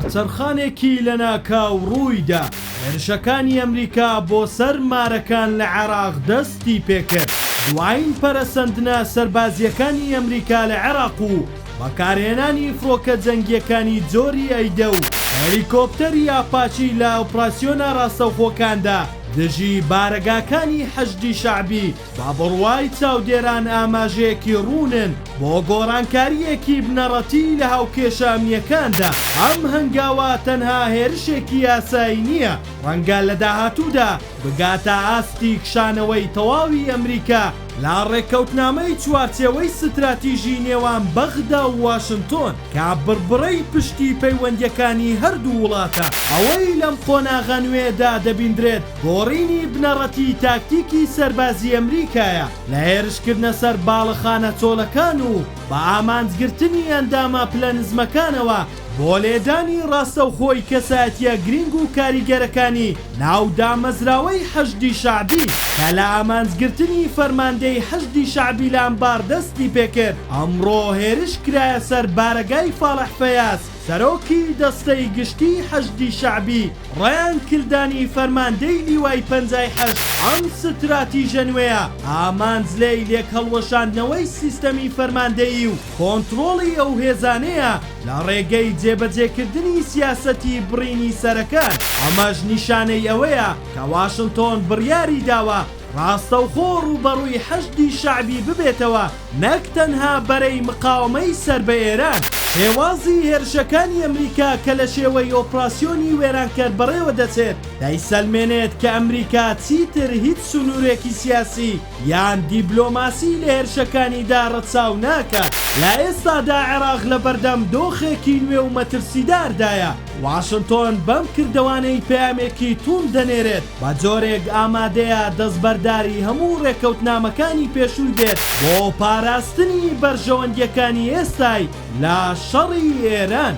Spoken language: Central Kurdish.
سەرچەرخانێکی لە ناکاو ڕوویدا هێرشەکانی ئەمریکا بۆ سەر مارەکان لە عێراق دەستی پێکرد. دوایین پەرەسەندنە سەربازیەکانی ئەمریکا لە عێراق و بەکارهێنانی فڕۆکە جەنگیەکانی جۆری ئەیدە و هەلیکۆپتەری ئاپاچی لە ئۆپراسیۆنە ڕاستەوخۆکاندا دژی بارەگاکانی حەشدی شەعبی با بڕوای چاودێران ئاماژەیەکی ڕوونن بۆ گۆڕانکاریەکی بنەڕەتی لە هاوکێشە ئەمنیەکاندا. ئەم هەنگاوە تەنها هێرشێکی یاسایی نییە، ڕەنگە لە داهاتوودا بگاتە ئاستی کشانەوەی تەواوی ئەمریکا لا ڕێکەوتنامەی چوارچێوەی ستراتیژی نێوان بەغدا و واشنتۆن کە بربڕەی پشتی پەیوەندیەکانی هەردوو وڵاتە. ئەوەی لەم قۆناغە نوێدا دەبیندرێت گۆڕینی بنەڕەتی تاکتیکی سەربازی ئەمریکایە لە هێرشکردنە سەر باڵەخانە چۆلەکان و بە ئامانجگرتنی ئەندامە پلەنزمەکانەوە بۆ لێدانی ڕاستەوخۆی کەسایەتیە گرنگ و کاریگەرەکانی ناودامەزراوەی حەشدی شەعبی کە لە ئامانجگرتنی فەرماندەی حەشدی شەعبی لە ئەمبار دەستی پێکرد. ئەمڕۆ هێرش کرایە سەر بارەگای فاڵح فەیاس سەرۆکی دەستەی گشتی حەشدی شەعبی ڕێیان کردانی فەرماندەی لیوای 58 ئەم ستراتیژە نوێیە ئامانج لێی لێک هەڵوەشاندنەوەی سیستەمی فەرماندەیی و کۆنتڕۆڵی ئەو هێزانەیە لە ڕێگەی جێبەجێکردنی سیاسەتی بڕینی سەرەکان. ئەمەش نیشانەی ئەوەیە کە واشنتۆن بڕیاری داوە ڕاستەوخۆ ڕوبەڕووی حەشدی شەعبی ببێتەوە نەک تەنها بەرەی مقاومەی سەر بە ئێران. شێوازی هێرشەکانی ئەمریکا کە لە شێوەی ئۆپراسیۆنی وێرانکەر بەڕێوە دەچێت دەیسەلمێنێت کە ئەمریکا چیتر هیچ سنوورێکی سیاسی یان دیبلۆماسی لە هێرشەکانیدا ڕەچاو ناکات. لە ئێستادا عێراق لە بەردەم دۆخێکی نوێ و مەترسیداردایە. واشنتۆن بەم کردەوانەی پەیامێکی توند دەنێرێت بە جۆرێک ئامادەیە دەستبەرداری هەموو ڕێکەوتنامەکانی پێشووی بێت بۆ پاراستنی بەرژەوەندیەکانی ئێستای لە شەڕی ئێران.